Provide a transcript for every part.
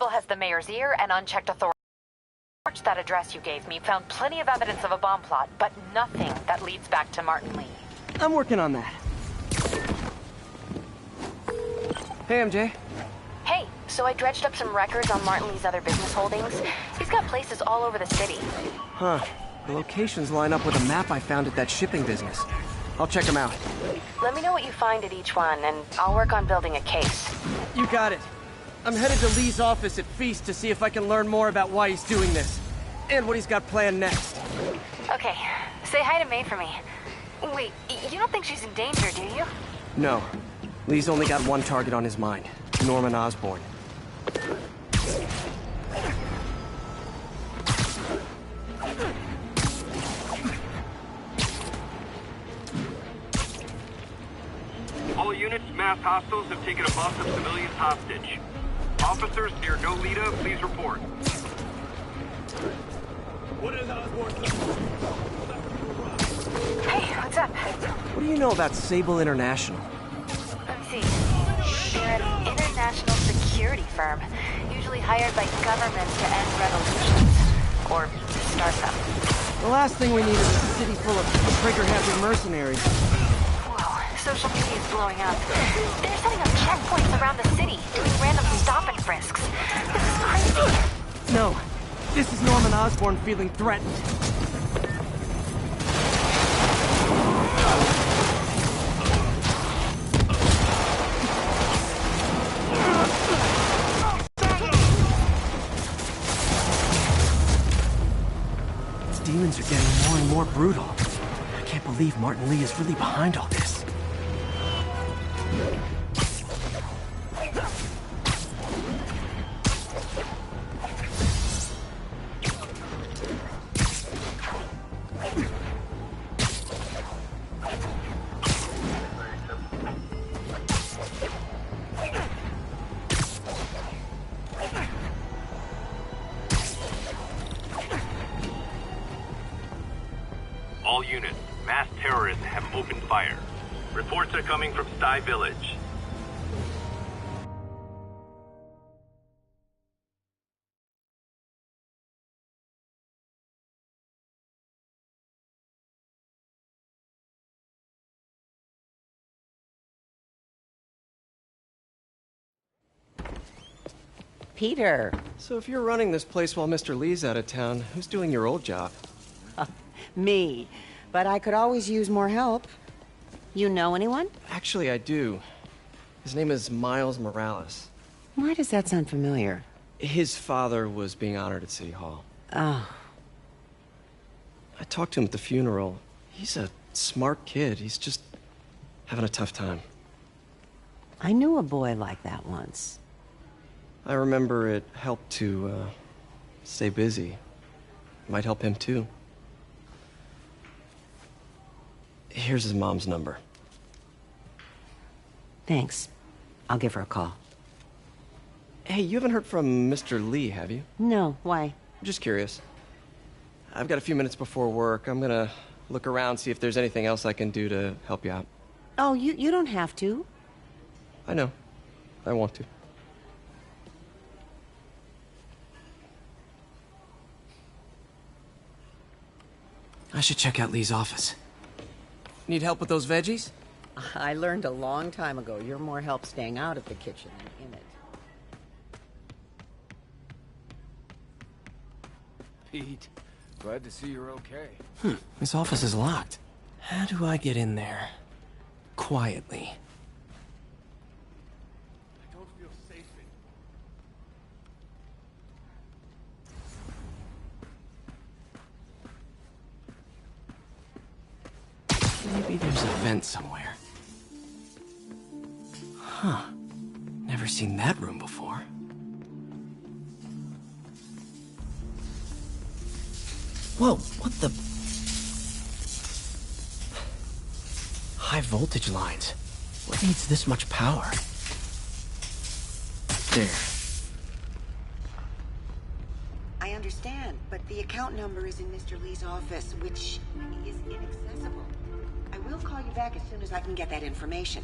constable has the mayor's ear and unchecked authority. That address you gave me found plenty of evidence of a bomb plot, but nothing that leads back to Martin Lee. I'm working on that. Hey, MJ. Hey, so I dredged up some records on Martin Lee's other business holdings. He's got places all over the city. Huh. The locations line up with a map I found at that shipping business. I'll check them out. Let me know what you find at each one, and I'll work on building a case. You got it. I'm headed to Lee's office at Feast to see if I can learn more about why he's doing this. And what he's got planned next. Okay. Say hi to May for me. Wait, you don't think she's in danger, do you? No. Lee's only got one target on his mind. Norman Osborn. All units, mass hostiles have taken a bus of civilians hostage. Officers near Nolita, please report. What is Osborn? Hey, what's up? What do you know about Sable International? Let me see. They're an international security firm, usually hired by governments to end revolutions. Or start them. The last thing we need is a city full of trigger-happy mercenaries. Whoa, social media is blowing up. They're setting up checkpoints around the city, doing random stop and frisks. This is crazy. No. This is Norman Osborn feeling threatened. Demons are getting more and more brutal. I can't believe Martin Lee is really behind all this. All units, mass terrorists have opened fire. Reports are coming from Sty Village. Peter. So if you're running this place while Mr. Lee's out of town, who's doing your old job? Me. But I could always use more help. You know anyone? Actually, I do. His name is Miles Morales. Why does that sound familiar? His father was being honored at City Hall. Oh. I talked to him at the funeral. He's a smart kid. He's just having a tough time. I knew a boy like that once. I remember it helped to, stay busy. Might help him, too. Here's his mom's number. Thanks. I'll give her a call. Hey, you haven't heard from Mr. Lee, have you? No, why? Just curious. I've got a few minutes before work. I'm gonna look around, see if there's anything else I can do to help you out. Oh, you don't have to. I know. I want to. I should check out Lee's office. Need help with those veggies? I learned a long time ago you're more help staying out of the kitchen than in it. Pete, glad to see you're okay. This office is locked. How do I get in there? Quietly. I don't feel safe in. Maybe there's a vent somewhere. Huh. Never seen that room before. Whoa, what the... High voltage lines. What needs this much power? There. I understand, but the account number is in Mr. Lee's office, which is inaccessible. I will call you back as soon as I can get that information.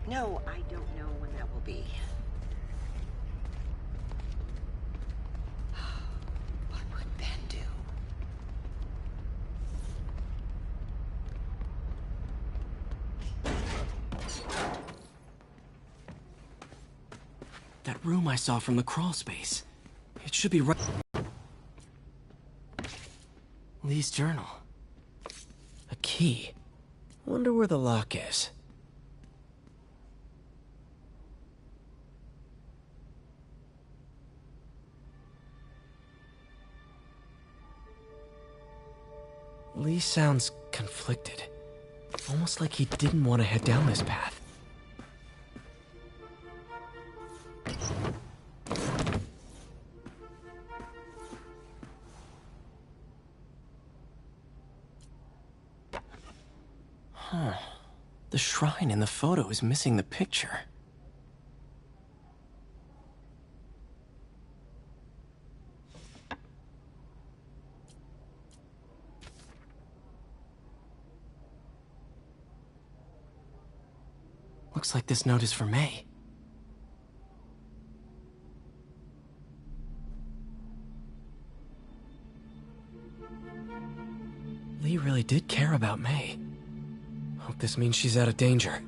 No, I don't know when that will be. That room I saw from the crawl space. It should be right... Lee's journal. A key. Wonder where the lock is. Lee sounds conflicted. Almost like he didn't want to head down this path. Huh. The shrine in the photo is missing the picture. Looks like this note is for May. Lee really did care about May. Hope this means she's out of danger.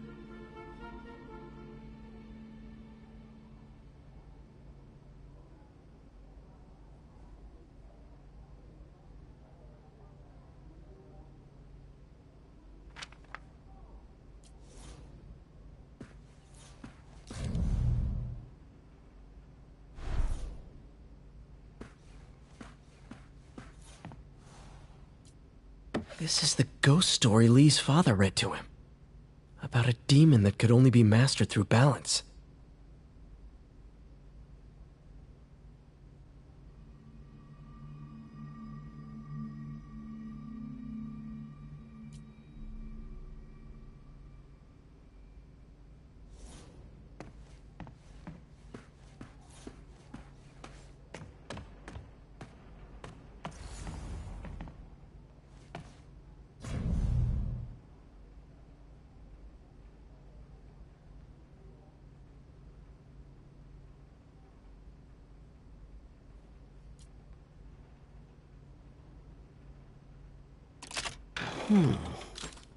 This is the ghost story Lee's father read to him. About a demon that could only be mastered through balance.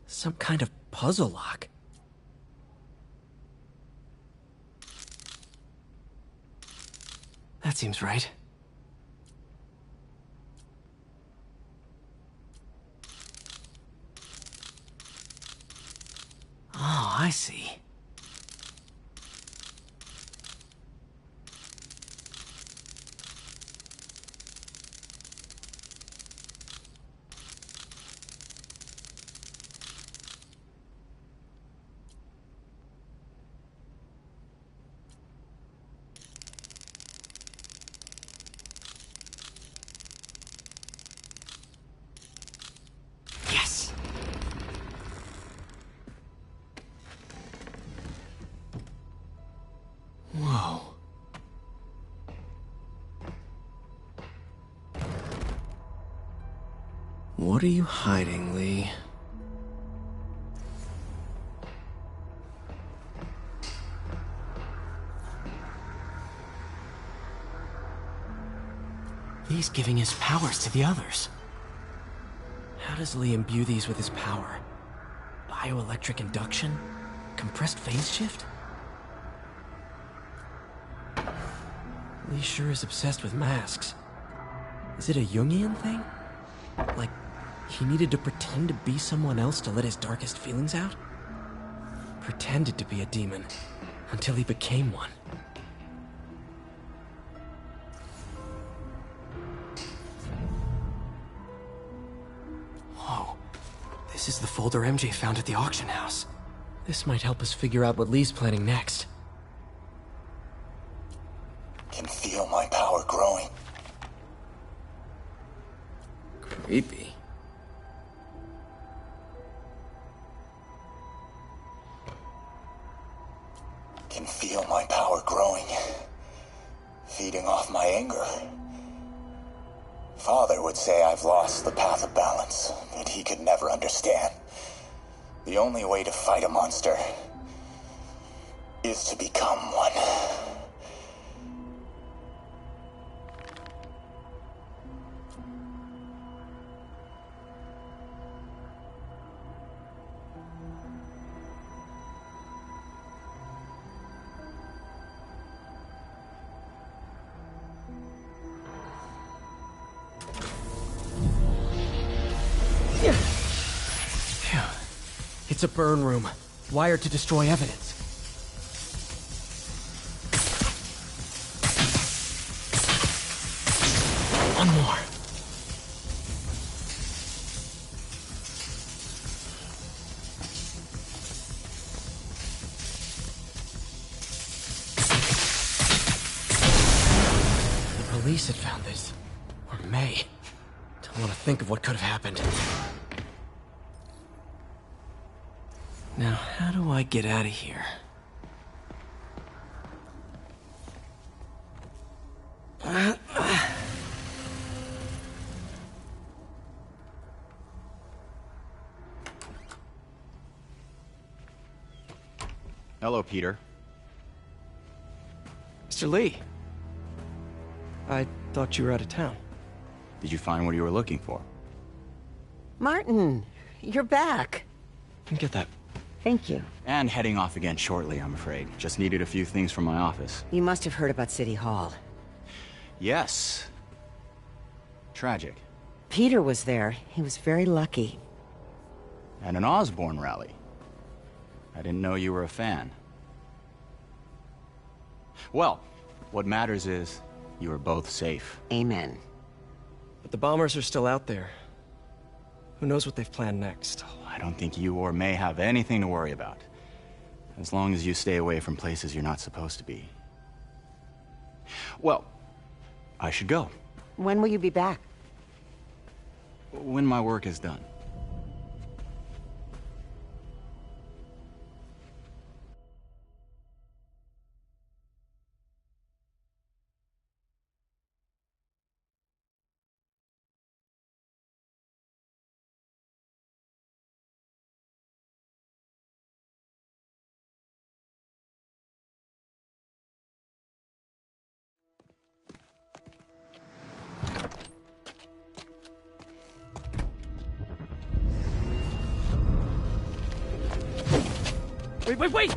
Some kind of puzzle lock. That seems right. Oh, I see. Yes! Whoa. What are you hiding, Lee? Lee's giving his powers to the others. How does Lee imbue these with his power? Bioelectric induction? Compressed phase shift? Lee sure is obsessed with masks. Is it a Jungian thing? Like, he needed to pretend to be someone else to let his darkest feelings out? Pretended to be a demon, until he became one. Whoa. This is the folder MJ found at the auction house. This might help us figure out what Lee's planning next. Can feel my power growing. Creepy. Can feel my power growing. Feeding off my anger. Father would say I've lost the path of balance, but he could never understand. The only way to fight a monster is to become one. It's a burn room, wired to destroy evidence. One more. The police had found this. Or May. Don't want to think of what could have happened. Now, how do I get out of here? Hello, Peter. Mr. Lee. I thought you were out of town. Did you find what you were looking for? Martin, you're back. Get that. Thank you. And heading off again shortly, I'm afraid. Just needed a few things from my office. You must have heard about City Hall. Yes. Tragic. Peter was there. He was very lucky. At an Osborn rally. I didn't know you were a fan. Well, what matters is you are both safe. Amen. But the bombers are still out there. Who knows what they've planned next? I don't think you or May have anything to worry about. As long as you stay away from places you're not supposed to be. Well, I should go. When will you be back? When my work is done. Wait!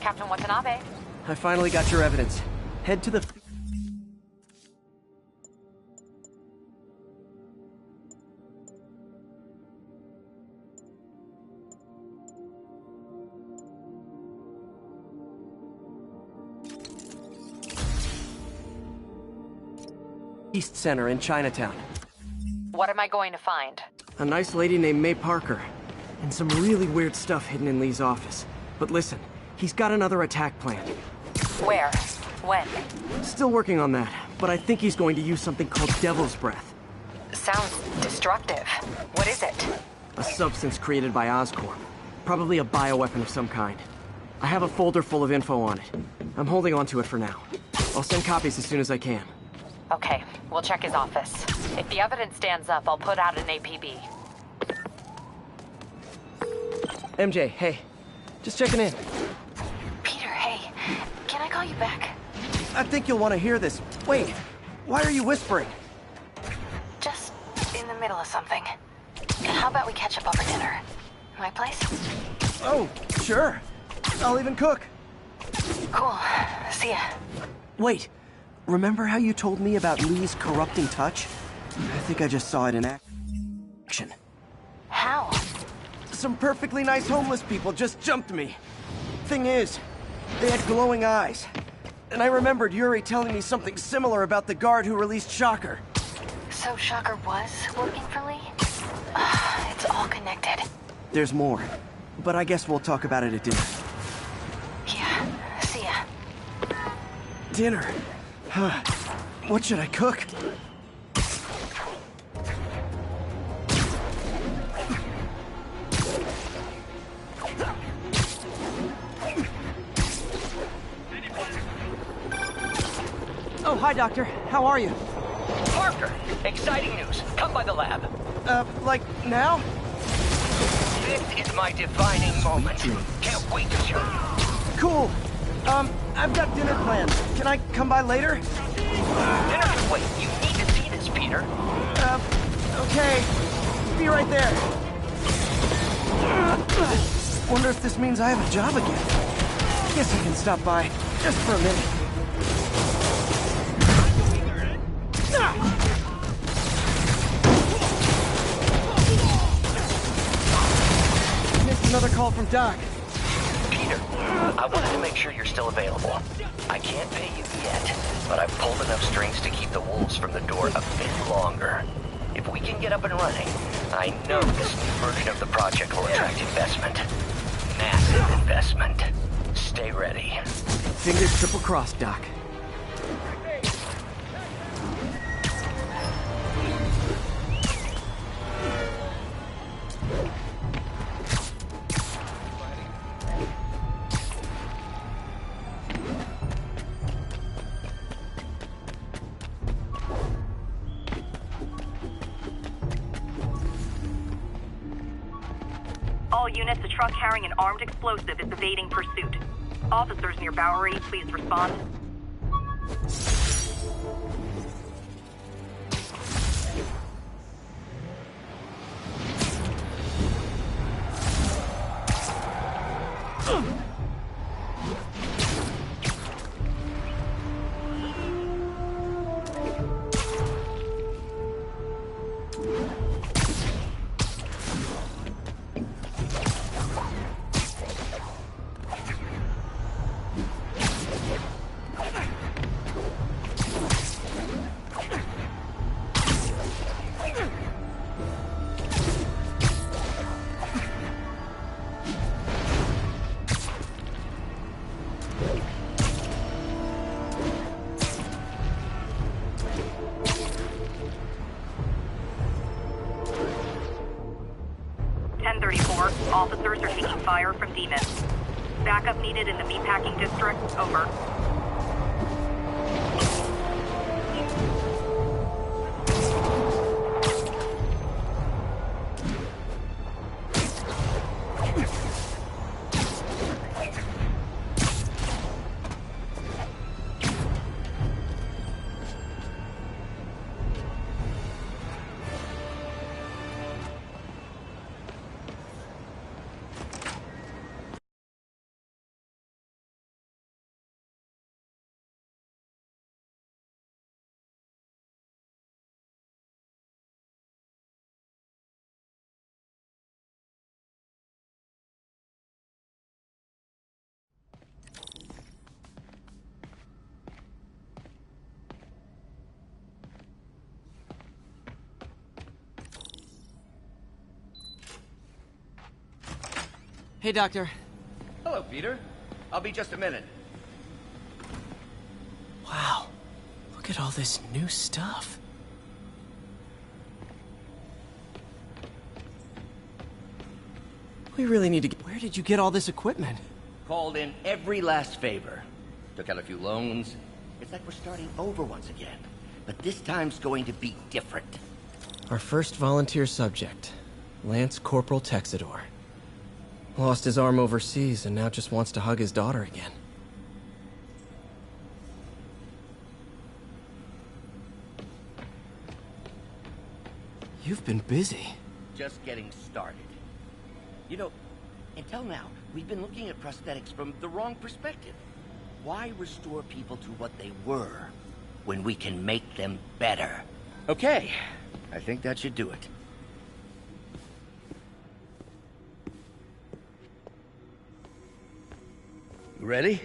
Captain Watanabe. I finally got your evidence. Head to the... East Center in Chinatown. What am I going to find? A nice lady named May Parker. And some really weird stuff hidden in Lee's office. But listen, he's got another attack planned. Where? When? Still working on that, but I think he's going to use something called Devil's Breath. Sounds destructive. What is it? A substance created by Oscorp. Probably a bioweapon of some kind. I have a folder full of info on it. I'm holding on to it for now. I'll send copies as soon as I can. Okay, we'll check his office. If the evidence stands up, I'll put out an APB. MJ, hey. Just checking in. Peter, hey. Can I call you back? I think you'll want to hear this. Wait, why are you whispering? Just in the middle of something. How about we catch up over dinner? My place? Oh, sure. I'll even cook. Cool. See ya. Wait, remember how you told me about Lee's corrupting touch? I think I just saw it in action. How? Some perfectly nice homeless people just jumped me. Thing is, they had glowing eyes. And I remembered Yuri telling me something similar about the guard who released Shocker. So Shocker was working for Lee? It's all connected. There's more, but I guess we'll talk about it at dinner. Yeah, see ya. Dinner? Huh. What should I cook? Oh, hi, Doctor. How are you? Parker, exciting news. Come by the lab. Like, now? This is my defining moment. Can't wait to show you. Cool. I've got dinner planned. Can I come by later? Dinner can wait. You need to see this, Peter. Okay. Be right there. Wonder if this means I have a job again. Guess I can stop by, just for a minute. Missed another call from Doc. Peter, I wanted to make sure you're still available. I can't pay you yet, but I've pulled enough strings to keep the wolves from the door a bit longer. If we can get up and running, I know this new version of the project will attract investment. Massive investment. Stay ready. Fingers triple crossed, Doc. All units, a truck carrying an armed explosive is evading pursuit. Officers near Bowery, please respond. Officers are taking fire from demons. Backup needed in the meatpacking district. Over. Hey, Doctor. Hello, Peter. I'll be just a minute. Wow. Look at all this new stuff. We really need to get... Where did you get all this equipment? Called in every last favor. Took out a few loans. It's like we're starting over once again. But this time's going to be different. Our first volunteer subject, Lance Corporal Texidor. Lost his arm overseas and now just wants to hug his daughter again. You've been busy. Just getting started. You know, until now, we've been looking at prosthetics from the wrong perspective. Why restore people to what they were when we can make them better? Okay, I think that should do it. Ready?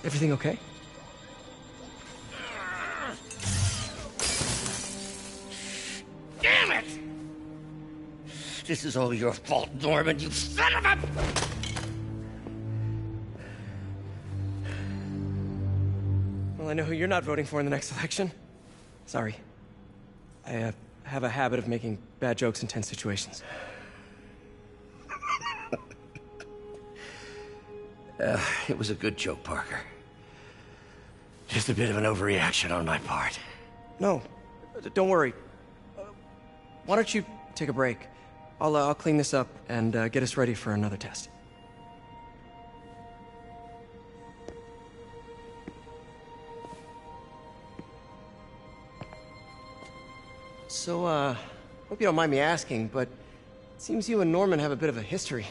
Everything okay? Damn it! This is all your fault, Norman, you son of a... Well, I know who you're not voting for in the next election. Sorry. I have a habit of making bad jokes in tense situations. It was a good joke, Parker. Just a bit of an overreaction on my part. No, don't worry. Why don't you take a break? I'll clean this up and get us ready for another test. So, hope you don't mind me asking, but it seems you and Norman have a bit of a history.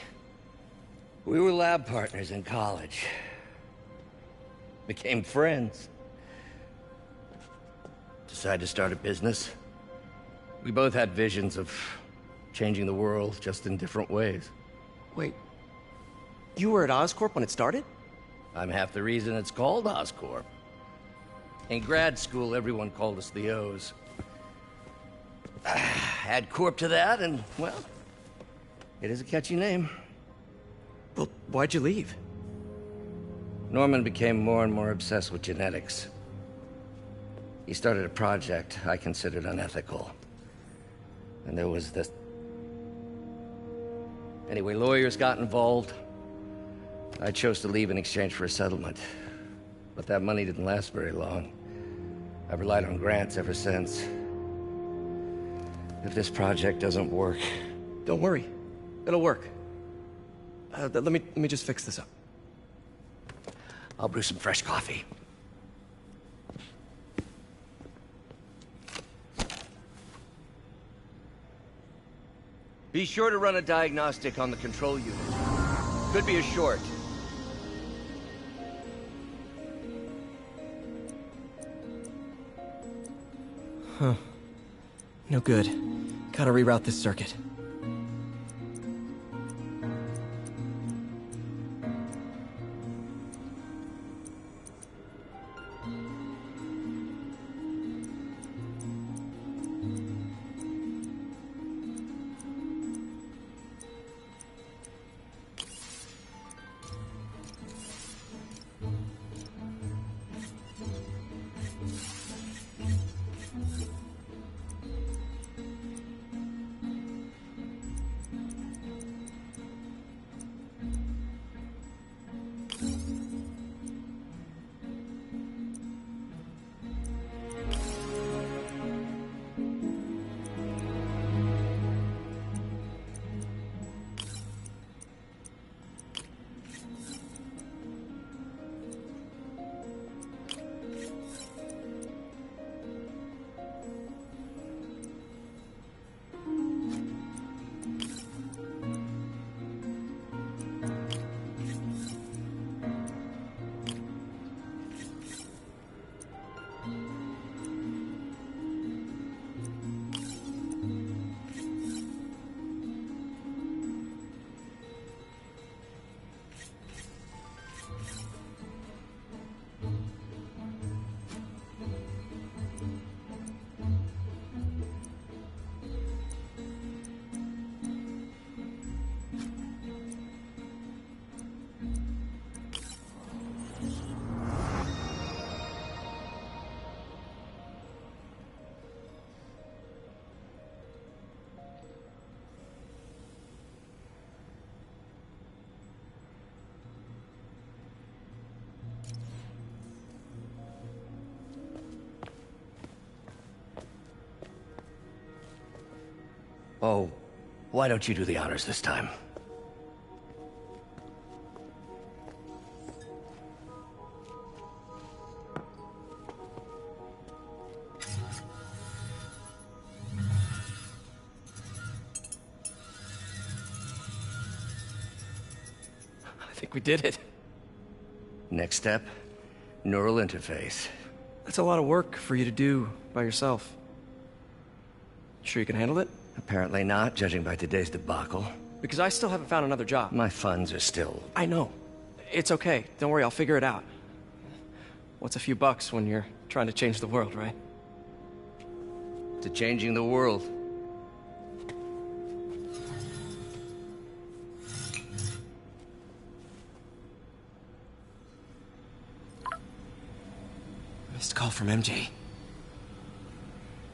We were lab partners in college. Became friends. Decided to start a business. We both had visions of changing the world, just in different ways. Wait, you were at Oscorp when it started? I'm half the reason it's called Oscorp. In grad school, everyone called us the O's. Add Corp to that, and, well, it is a catchy name. Well, why'd you leave? Norman became more and more obsessed with genetics. He started a project I considered unethical. And there was this... Anyway, lawyers got involved. I chose to leave in exchange for a settlement. But that money didn't last very long. I've relied on grants ever since. If this project doesn't work... Don't worry. It'll work. Let me just fix this up. I'll brew some fresh coffee. Be sure to run a diagnostic on the control unit. Could be a short. Huh. No good. Gotta reroute this circuit. Oh, why don't you do the honors this time? I think we did it. Next step, neural interface. That's a lot of work for you to do by yourself. Sure you can handle it? Apparently not, judging by today's debacle. Because I still haven't found another job. My funds are still... I know. It's okay. Don't worry, I'll figure it out. What's a few bucks when you're trying to change the world, right? To changing the world. Missed call from MJ.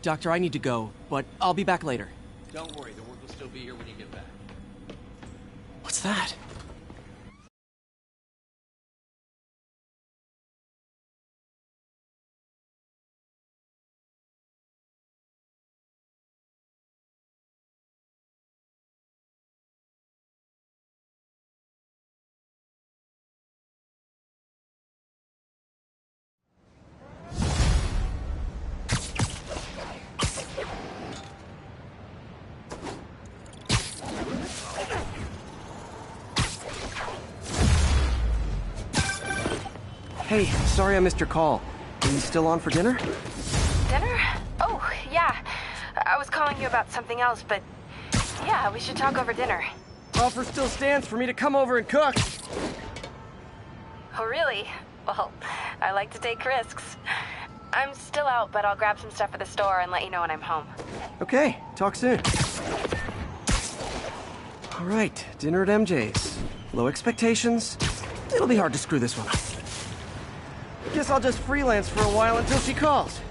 Doctor, I need to go, but I'll be back later. Don't worry, the work will still be here when you get back. What's that? Hey, sorry I missed your call. Are you still on for dinner? Dinner? Oh, yeah. I was calling you about something else, but yeah, we should talk over dinner. Offer still stands for me to come over and cook. Oh, really? Well, I like to take risks. I'm still out, but I'll grab some stuff at the store and let you know when I'm home. Okay, talk soon. All right, dinner at MJ's. Low expectations. It'll be hard to screw this one up. Guess I'll just freelance for a while until she calls.